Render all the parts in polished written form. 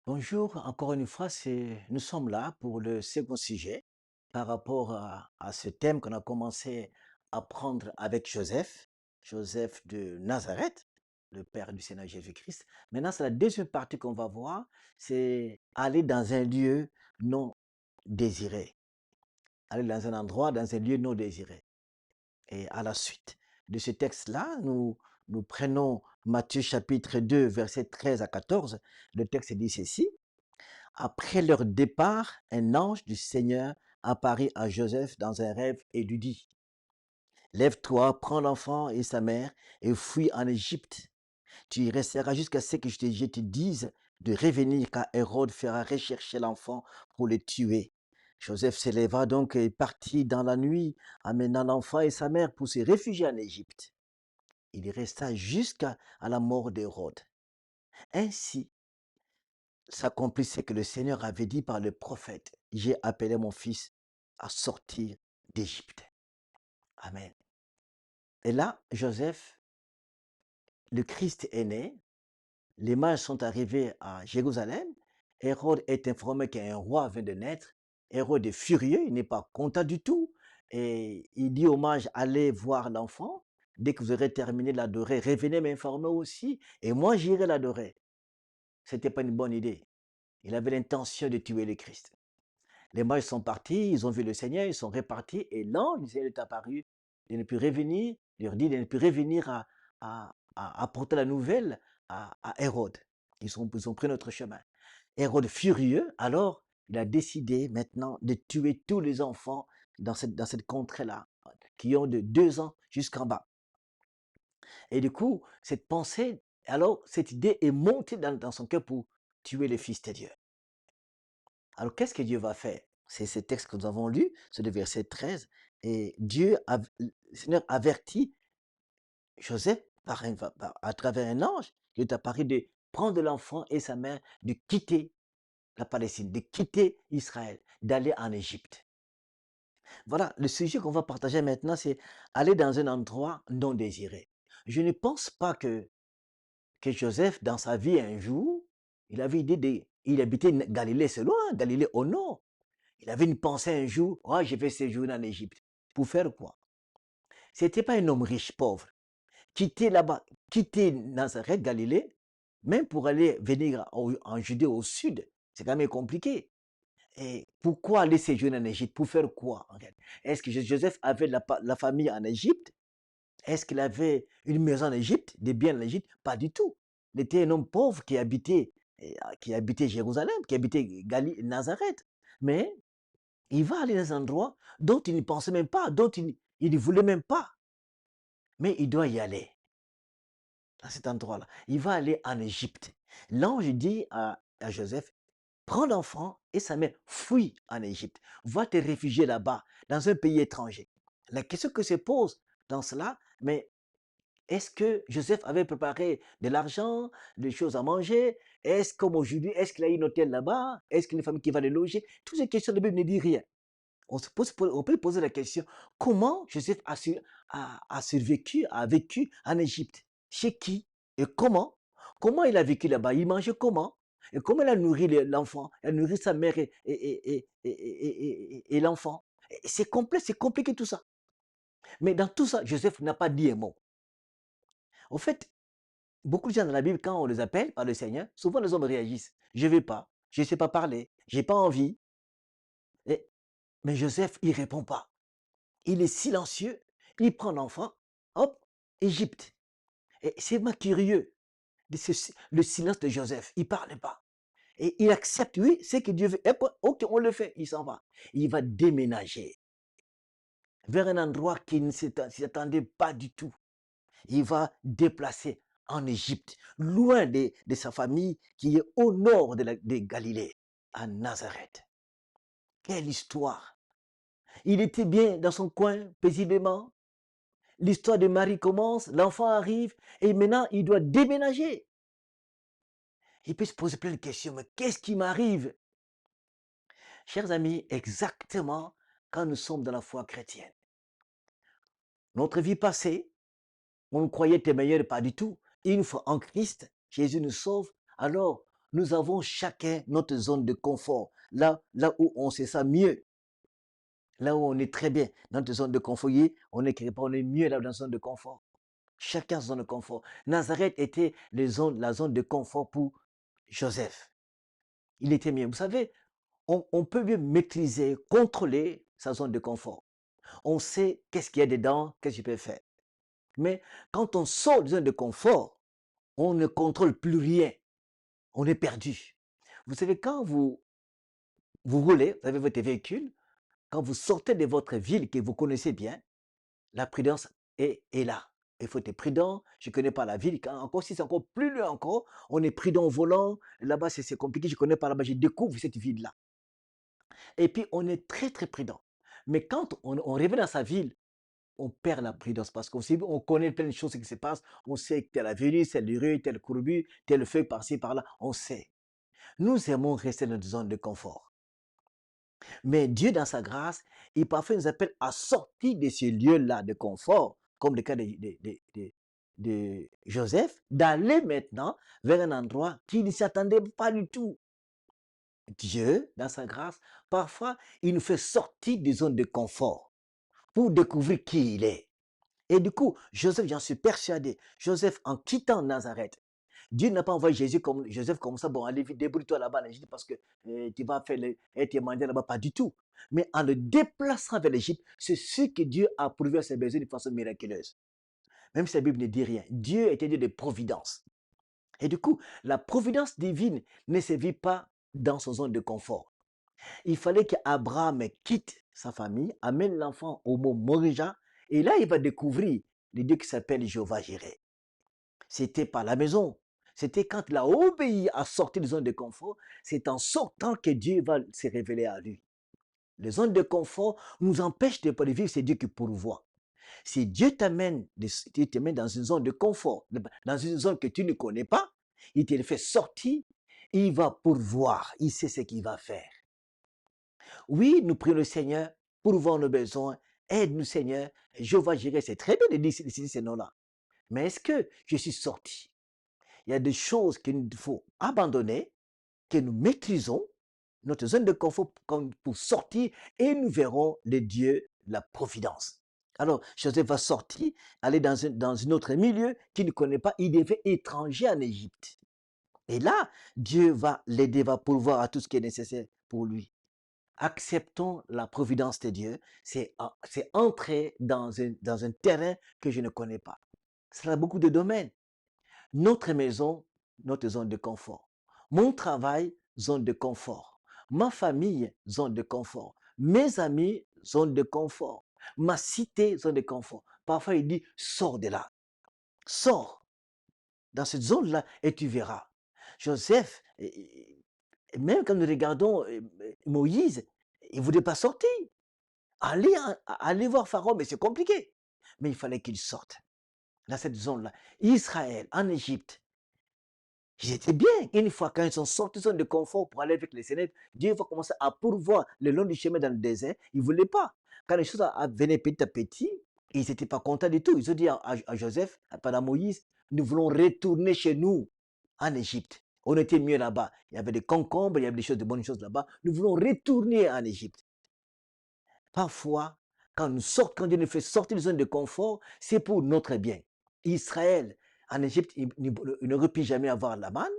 Bonjour, encore une fois, nous sommes là pour le second sujet par rapport à ce thème qu'on a commencé à prendre avec Joseph, Joseph de Nazareth, le Père du Seigneur Jésus-Christ. Maintenant, c'est la deuxième partie qu'on va voir, c'est aller dans un lieu non désiré. Aller dans un endroit, dans un lieu non désiré. Et à la suite de ce texte-là, nous prenons Matthieu chapitre 2, versets 13 à 14. Le texte dit ceci. Après leur départ, un ange du Seigneur apparut à Joseph dans un rêve et lui dit, lève-toi, prends l'enfant et sa mère et fuis en Égypte. Tu y resteras jusqu'à ce que je te dise de revenir car Hérode fera rechercher l'enfant pour le tuer. Joseph s'éleva donc et partit dans la nuit, amenant l'enfant et sa mère pour se réfugier en Égypte. Il y resta jusqu'à la mort d'Hérode. Ainsi, s'accomplissait que le Seigneur avait dit par le prophète, j'ai appelé mon fils à sortir d'Égypte. Amen. Et là, Joseph, le Christ est né, les mages sont arrivés à Jérusalem, Hérode est informé qu'un roi vient de naître, Hérode est furieux, il n'est pas content du tout, et il dit aux mages, allez voir l'enfant, dès que vous aurez terminé de l'adorer, revenez m'informer aussi, et moi j'irai l'adorer. Ce n'était pas une bonne idée. Il avait l'intention de tuer le Christ. Les mages sont partis, ils ont vu le Seigneur, ils sont repartis, et l'ange du Seigneur est apparu. Il ne peut revenir, il leur dit de ne plus revenir à apporter la nouvelle à Hérode. Ils ont pris notre chemin. Hérode furieux, alors il a décidé maintenant de tuer tous les enfants dans cette contrée-là, qui ont de 2 ans jusqu'en bas. Et du coup, cette pensée, alors cette idée est montée dans son cœur pour tuer le Fils de Dieu. Alors, qu'est-ce que Dieu va faire? C'est ce texte que nous avons lu, c'est le verset 13. Et le Seigneur avertit Joseph à travers un ange qui est apparu de prendre l'enfant et sa mère, de quitter la Palestine, de quitter Israël, d'aller en Égypte. Voilà, le sujet qu'on va partager maintenant, c'est aller dans un endroit non désiré. Je ne pense pas que Joseph, dans sa vie un jour, il avait idée il habitait Galilée, c'est loin, Galilée au nord. Il avait une pensée un jour, oh, je vais séjourner en Égypte. Pour faire quoi? Ce n'était pas un homme riche, pauvre. Quitter là-bas, quitter Nazareth, Galilée, même pour aller venir en Judée au sud, c'est quand même compliqué. Et pourquoi aller séjourner en Égypte? Pour faire quoi en fait? Est-ce que Joseph avait la famille en Égypte? Est-ce qu'il avait une maison en Égypte, des biens en Égypte? Pas du tout. Il était un homme pauvre qui habitait Jérusalem, qui habitait Nazareth. Mais il va aller dans un endroit dont il ne pensait même pas, dont il ne voulait même pas. Mais il doit y aller, à cet endroit-là. Il va aller en Égypte. L'ange dit à Joseph, prends l'enfant et sa mère, fuis en Égypte. Va te réfugier là-bas, dans un pays étranger. La question que se pose dans cela, mais est-ce que Joseph avait préparé de l'argent, des choses à manger? Est-ce comme aujourd'hui, est-ce qu'il a un hôtel là-bas? Est-ce qu'il y a une famille qui va le loger? Toutes ces questions, la Bible ne dit rien. On peut poser la question, comment Joseph a survécu, a vécu en Égypte? Chez qui? Et comment? Comment il a vécu là-bas? Il mangeait comment? Et comment il a nourri l'enfant? Il a nourri sa mère et l'enfant. C'est complexe, c'est compliqué tout ça. Mais dans tout ça, Joseph n'a pas dit un mot. Au fait, beaucoup de gens dans la Bible, quand on les appelle par le Seigneur, souvent les hommes réagissent. Je ne vais pas, je ne sais pas parler, je n'ai pas envie. Et- mais Joseph, il ne répond pas. Il est silencieux, il prend l'enfant, hop, Égypte. Et c'est moi curieux, le silence de Joseph, il ne parle pas. Et il accepte, oui, c'est que Dieu veut. Et puis, ok, on le fait, il s'en va. Il va déménager vers un endroit qu'il ne s'y attendait pas du tout. Il va déplacer en Égypte, loin de sa famille qui est au nord de Galilée, à Nazareth. Quelle histoire! Il était bien dans son coin, paisiblement. L'histoire de Marie commence, l'enfant arrive, et maintenant il doit déménager. Il peut se poser plein de questions, mais qu'est-ce qui m'arrive? Chers amis, exactement quand nous sommes dans la foi chrétienne. Notre vie passée, on croyait être meilleur, pas du tout. Une fois en Christ, Jésus nous sauve, alors nous avons chacun notre zone de confort, là où on sait ça mieux, là où on est très bien, dans notre zone de confort. On est quelque part, on est mieux là dans la zone de confort. Chacun sa zone de confort. Nazareth était la zone de confort pour Joseph. Il était mieux. Vous savez, on peut mieux maîtriser, contrôler sa zone de confort. On sait qu'est-ce qu'il y a dedans, qu'est-ce qu'il peut faire. Mais quand on sort de zone de confort, on ne contrôle plus rien. On est perdu. Vous savez, quand vous roulez, vous avez votre véhicule, quand vous sortez de votre ville que vous connaissez bien, la prudence est là. Il faut être prudent. Je ne connais pas la ville. Encore si c'est encore plus loin encore, on est prudent au volant. Là-bas, c'est compliqué. Je ne connais pas là-bas. Je découvre cette ville-là. Et puis, on est très, très prudent. Mais quand on revient dans sa ville, on perd la prudence parce on connaît plein de choses qui se passent. On sait que telle avenue, telle rue, tel courbu, tel feu par-ci, par-là. On sait. Nous aimons rester dans notre zone de confort. Mais Dieu, dans sa grâce, il parfois nous appelle à sortir de ce lieu-là de confort, comme le cas de Joseph, d'aller maintenant vers un endroit qui ne s'y attendait pas du tout. Dieu, dans sa grâce, parfois, il nous fait sortir des zones de confort pour découvrir qui il est. Et du coup, Joseph, j'en suis persuadé, Joseph, en quittant Nazareth, Dieu n'a pas envoyé Joseph comme ça, bon, allez vite, débrouille-toi là-bas en Égypte parce que tu vas être mandé là-bas, pas du tout. Mais en le déplaçant vers l'Égypte, c'est ce que Dieu a prouvé à ses besoins de façon miraculeuse. Même si la Bible ne dit rien, Dieu était Dieu de providence. Et du coup, la providence divine ne se vit pas dans son zone de confort. Il fallait qu'Abraham quitte sa famille, amène l'enfant au mont Morija, et là, il va découvrir le Dieu qui s'appelle Jéhovah Jireh. C'était pas la maison. C'était quand il a obéi à sortir des zones de confort, c'est en sortant que Dieu va se révéler à lui. Les zones de confort nous empêchent de vivre, c'est Dieu qui pourvoit. Si Dieu t'amène dans une zone de confort, dans une zone que tu ne connais pas, il te fait sortir, il va pourvoir, il sait ce qu'il va faire. Oui, nous prions le Seigneur, pourvoir nos besoins, aide-nous Seigneur, Jéhovah Jireh, c'est très bien de dire ces noms-là. Mais est-ce que je suis sorti? Il y a des choses qu'il faut abandonner, que nous maîtrisons, notre zone de confort pour sortir, et nous verrons le Dieu, la providence. Alors, Joseph va sortir, aller dans un autre milieu qu'il ne connaît pas. Il devait étranger en Égypte. Et là, Dieu va l'aider, va pourvoir à tout ce qui est nécessaire pour lui. Acceptons la providence de Dieu. C'est entrer dans un terrain que je ne connais pas. Ça a beaucoup de domaines. Notre maison, notre zone de confort. Mon travail, zone de confort. Ma famille, zone de confort. Mes amis, zone de confort. Ma cité, zone de confort. Parfois, il dit, sors de là. Sors dans cette zone-là et tu verras. Joseph, même quand nous regardons Moïse, il ne voulait pas sortir. Aller voir Pharaon, mais c'est compliqué. Mais il fallait qu'il sorte dans cette zone-là. Israël, en Égypte, ils étaient bien. Une fois, quand ils sont sortis de zone de confort pour aller avec les Seigneurs, Dieu va commencer à pourvoir le long du chemin dans le désert. Ils ne voulaient pas. Quand les choses venaient petit à petit, ils n'étaient pas contents du tout. Ils ont dit à Joseph, à Moïse, nous voulons retourner chez nous, en Égypte. On était mieux là-bas. Il y avait des concombres, il y avait des choses, de bonnes choses là-bas. Nous voulons retourner en Égypte. Parfois, quand quand Dieu nous fait sortir de zone de confort, c'est pour notre bien. Israël, en Égypte, il n'aurait pu jamais avoir la manne,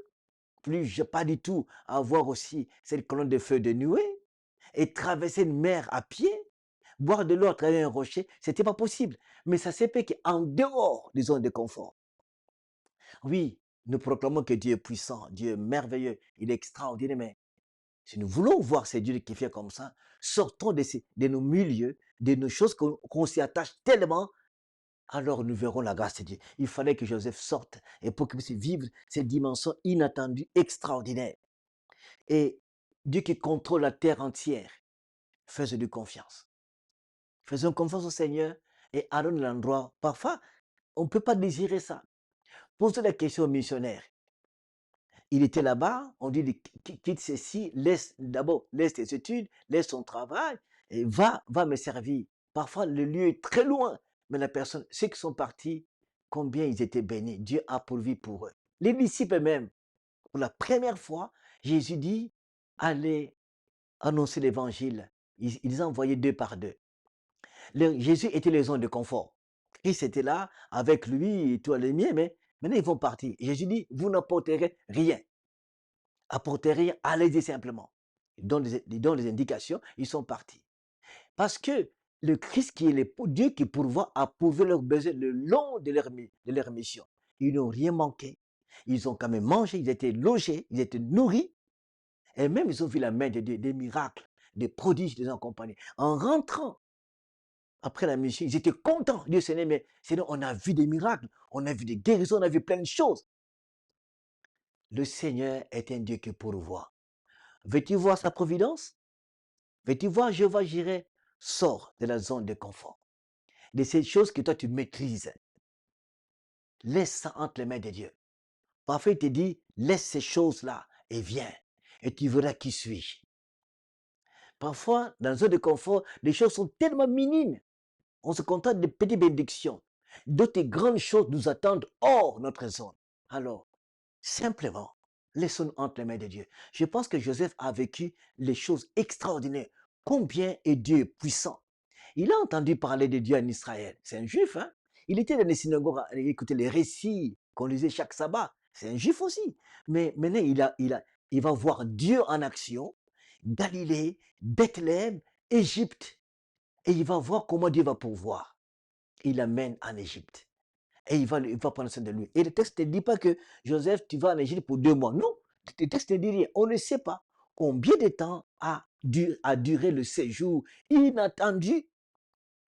pas du tout avoir aussi cette colonne de feu de nuée, et traverser une mer à pied, boire de l'eau à travers un rocher, c'était pas possible. Mais ça s'est fait qu'en dehors des zones de confort. Oui, nous proclamons que Dieu est puissant, Dieu est merveilleux, il est extraordinaire, mais si nous voulons voir ces dieux qui fait comme ça, sortons de nos milieux, de nos choses qu'on s'y attache tellement, alors nous verrons la grâce de Dieu. Il fallait que Joseph sorte et pour qu'il puisse vivre cette dimension inattendue, extraordinaire. Et Dieu qui contrôle la terre entière, faisons-lui confiance. Faisons confiance au Seigneur et allons dans l'endroit. Parfois, on ne peut pas désirer ça. Posez la question au missionnaire. Il était là-bas, on dit quitte ceci, laisse tes études, laisse ton travail et va me servir. Parfois, le lieu est très loin, mais la personne, ceux qui sont partis, combien ils étaient bénis. Dieu a pourvu pour eux. Les disciples même, pour la première fois, Jésus dit, allez annoncer l'évangile. Ils envoyaient deux par deux. Jésus était les zones de confort. Christ était là avec lui et tous les miens, mais maintenant ils vont partir. Jésus dit, vous n'apporterez rien. Apportez rien, allez-y simplement. Ils donnent des indications, ils sont partis. Parce que le Christ qui est le Dieu qui pourvoit a pourvu leurs besoins le long de leur mission. Ils n'ont rien manqué. Ils ont quand même mangé, ils étaient logés, ils étaient nourris. Et même ils ont vu la main de Dieu, des miracles, des prodiges les ont accompagnés. En rentrant après la mission, ils étaient contents. Dieu Seigneur, mais Seigneur, on a vu des miracles, on a vu des guérisons, on a vu plein de choses. Le Seigneur est un Dieu qui pourvoit. Veux-tu voir sa providence? Veux-tu voir Jéhovah Jireh? Sors de la zone de confort, de ces choses que toi tu maîtrises. Laisse ça entre les mains de Dieu. Parfois, il te dit, laisse ces choses-là et viens. Et tu verras qui suis-je. Parfois, dans la zone de confort, les choses sont tellement minimes. On se contente de petites bénédictions. D'autres grandes choses nous attendent hors notre zone. Alors, simplement, laissons-nous entre les mains de Dieu. Je pense que Joseph a vécu les choses extraordinaires. Combien est Dieu puissant. Il a entendu parler de Dieu en Israël. C'est un juif, hein? Il était dans les synagogues à écouter les récits qu'on lisait chaque sabbat. C'est un juif aussi. Mais maintenant, il va voir Dieu en action. Galilée, Bethléem, Égypte. Et il va voir comment Dieu va pourvoir. Il l'amène en Égypte. Et il va prendre soin de lui. Et le texte ne dit pas que Joseph, tu vas en Égypte pour 2 mois. Non, le texte ne dit rien. On ne sait pas combien de temps a duré le séjour inattendu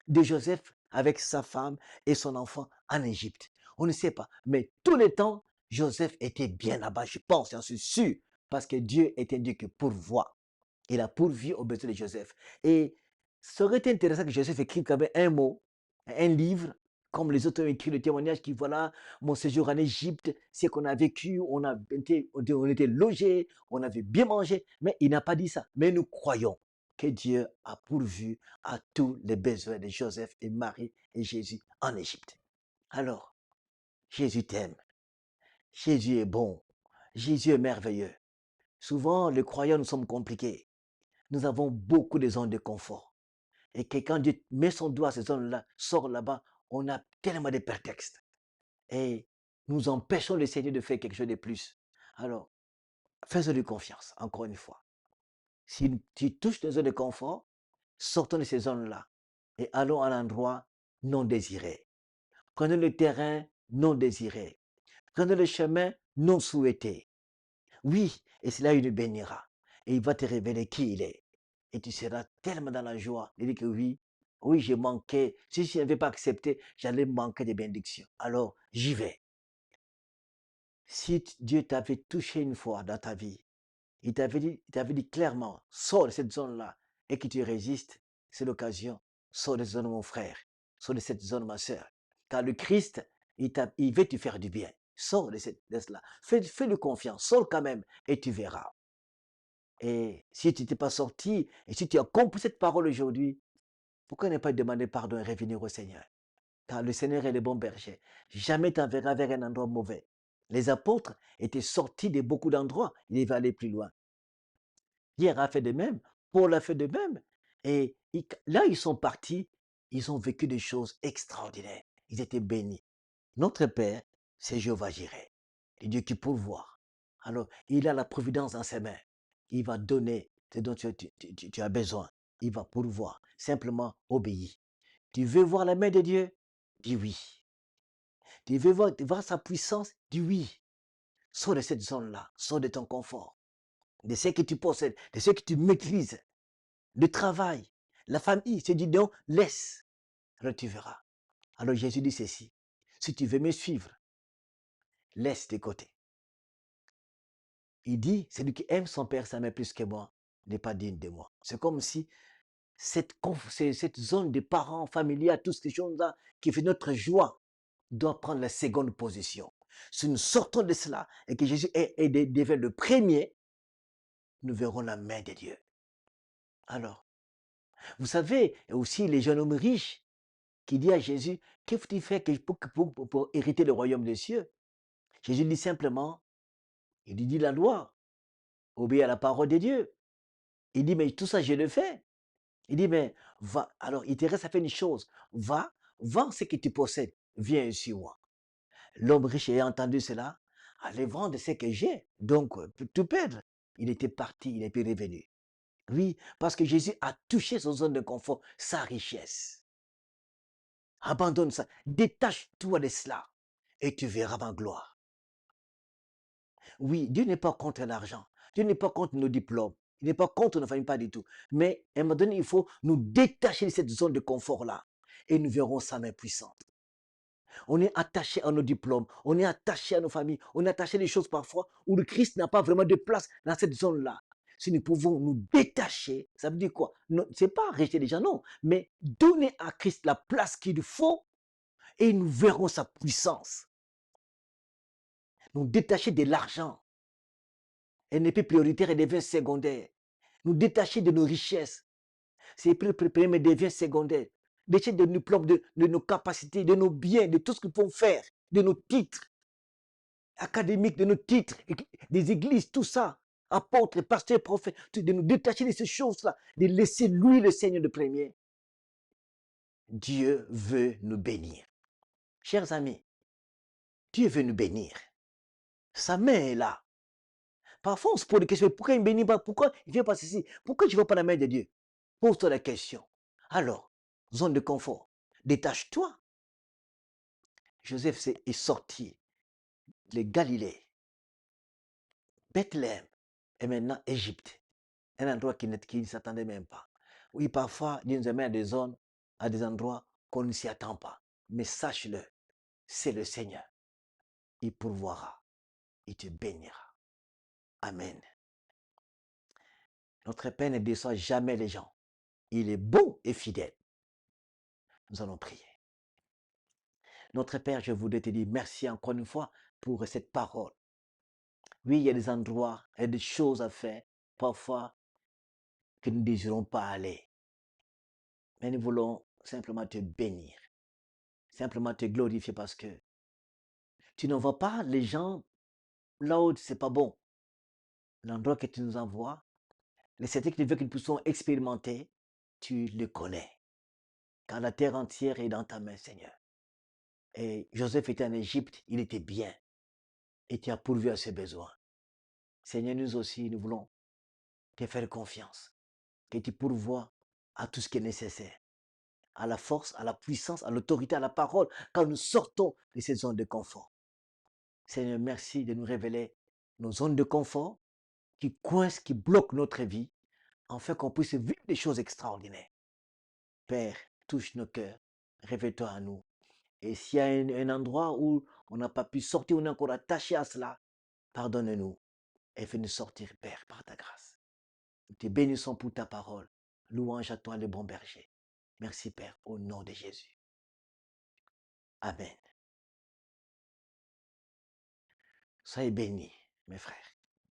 de Joseph avec sa femme et son enfant en Égypte. On ne sait pas. Mais tout le temps, Joseph était bien là-bas, je pense, j'en suis sûr, parce que Dieu est un Dieu qui pourvoit. Il a pourvu aux besoins de Joseph. Et ça aurait été intéressant que Joseph écrive quand même un mot, un livre, comme les autres ont écrit le témoignage qui, voilà, mon séjour en Égypte, c'est qu'on a vécu, on était logés, on avait bien mangé, mais il n'a pas dit ça. Mais nous croyons que Dieu a pourvu à tous les besoins de Joseph et Marie et Jésus en Égypte. Alors, Jésus t'aime, Jésus est bon, Jésus est merveilleux. Souvent, les croyants, nous sommes compliqués. Nous avons beaucoup de zones de confort. Et que quand Dieu met son doigt à ces zones-là, sort là-bas, on a tellement de prétextes. Et nous empêchons le Seigneur de faire quelque chose de plus. Alors, faisons-lui confiance, encore une fois. Si tu touches des zones de confort, sortons de ces zones-là et allons à l'endroit non désiré. Prenez le terrain non désiré. Prenez le chemin non souhaité. Oui, et cela il nous bénira. Et il va te révéler qui il est. Et tu seras tellement dans la joie de dire que oui, oui, j'ai manqué. Si je n'avais pas accepté, j'allais manquer de bénédictions. Alors, j'y vais. Si Dieu t'avait touché une fois dans ta vie, il t'avait dit clairement, sors de cette zone-là et que tu résistes, c'est l'occasion. Sors de cette zone, mon frère. Sors de cette zone, ma soeur. Car le Christ, il veut te faire du bien. Sors de cela. Fais-lui confiance. Sors quand même et tu verras. Et si tu n'étais pas sorti, et si tu as compris cette parole aujourd'hui, pourquoi ne pas demander pardon et revenir au Seigneur? Car le Seigneur est le bon berger. Jamais t'enverra vers un endroit mauvais. Les apôtres étaient sortis de beaucoup d'endroits. Ils devaient aller plus loin. Pierre a fait de même. Paul a fait de même. Et là, ils sont partis. Ils ont vécu des choses extraordinaires. Ils étaient bénis. Notre Père, c'est Jéhovah Jireh, le Dieu qui pourvoit. Alors, il a la providence dans ses mains. Il va donner ce dont tu as besoin. Il va pourvoir. Simplement, obéis. Tu veux voir la main de Dieu? Dis oui. Tu veux voir sa puissance? Dis oui. Sors de cette zone-là. Sors de ton confort. De ce que tu possèdes. De ce que tu maîtrises. Le travail. La famille. Tu dis non, laisse. Alors tu verras. Alors Jésus dit ceci. Si tu veux me suivre, laisse de côté. Il dit, celui qui aime son père, sa mère plus que moi, n'est pas digne de moi. C'est comme si cette zone des parents familiales, toutes ces choses-là qui fait notre joie, doit prendre la seconde position. Si nous sortons de cela et que Jésus devient le premier, nous verrons la main de Dieu. Alors, vous savez, aussi les jeunes hommes riches qui disent à Jésus, que faut-il faire pour hériter le royaume des cieux? Jésus dit simplement, Il lui dit la loi, obéis à la parole de Dieu. Il dit, mais tout ça, je le fais. Il dit, mais va. Alors, il te reste à faire une chose. Va, vends ce que tu possèdes. Viens ici, moi. L'homme riche ayant entendu cela, allait vendre ce que j'ai. Donc, tout perdre. Il était parti, il est puis revenu. Oui, parce que Jésus a touché son zone de confort, sa richesse. Abandonne ça. Détache-toi de cela. Et tu verras ma gloire. Oui, Dieu n'est pas contre l'argent. Dieu n'est pas contre nos diplômes. Il n'est pas contre nos familles, pas du tout. Mais à un moment donné, il faut nous détacher de cette zone de confort-là. Et nous verrons sa main puissante. On est attaché à nos diplômes, on est attaché à nos familles, on est attaché à des choses parfois où le Christ n'a pas vraiment de place dans cette zone-là. Si nous pouvons nous détacher, ça veut dire quoi? Ce n'est pas rejeter les gens, non, mais donner à Christ la place qu'il faut et nous verrons sa puissance. Nous détacher de l'argent. Elle n'est plus prioritaire, elle devient secondaire. Nous détacher de nos richesses. C'est plus préparé, mais devient secondaire. Détacher de nos diplômes, de nos capacités, de nos biens, de tout ce qu'il faut faire, de nos titres académiques, de nos titres, des églises, tout ça. Apôtres, pasteurs, prophètes, de nous détacher de ces choses-là, de laisser lui le Seigneur de premier. Dieu veut nous bénir. Chers amis, Dieu veut nous bénir. Sa main est là. Parfois, on se pose des questions. Pourquoi il ne bénit pas? Pourquoi il ne vient pas ici? Pourquoi je ne vois pas la main de Dieu? Pose-toi la question. Alors, zone de confort, détache-toi. Joseph est sorti de Galilée, Bethléem et maintenant Égypte. Un endroit qui ne s'attendait même pas. Oui, parfois, Dieu nous amène à des endroits qu'on ne s'y attend pas. Mais sache-le, c'est le Seigneur. Il pourvoira, il te bénira. Amen. Notre Père ne déçoit jamais les gens. Il est bon et fidèle. Nous allons prier. Notre Père, je voudrais te dire merci encore une fois pour cette parole. Oui, il y a des endroits, il y a des choses à faire, parfois, que nous ne désirons pas aller. Mais nous voulons simplement te bénir, simplement te glorifier parce que tu n'envoies pas les gens là où c'est pas bon. L'endroit que tu nous envoies, les certitudes que tu veux que nous puissions expérimenter, tu le connais. Car la terre entière est dans ta main, Seigneur. Et Joseph était en Égypte, il était bien. Et tu as pourvu à ses besoins. Seigneur, nous aussi, nous voulons te faire confiance. Que tu pourvoies à tout ce qui est nécessaire. À la force, à la puissance, à l'autorité, à la parole, quand nous sortons de ces zones de confort. Seigneur, merci de nous révéler nos zones de confort qui coincent, qui bloquent notre vie, afin qu'on puisse vivre des choses extraordinaires. Père, touche nos cœurs, révèle-toi à nous. Et s'il y a un endroit où on n'a pas pu sortir, on est encore attaché à cela, pardonne-nous et fais-nous sortir, Père, par ta grâce. Nous te bénissons pour ta parole. Louange à toi, le bon berger. Merci, Père, au nom de Jésus. Amen. Soyez bénis, mes frères.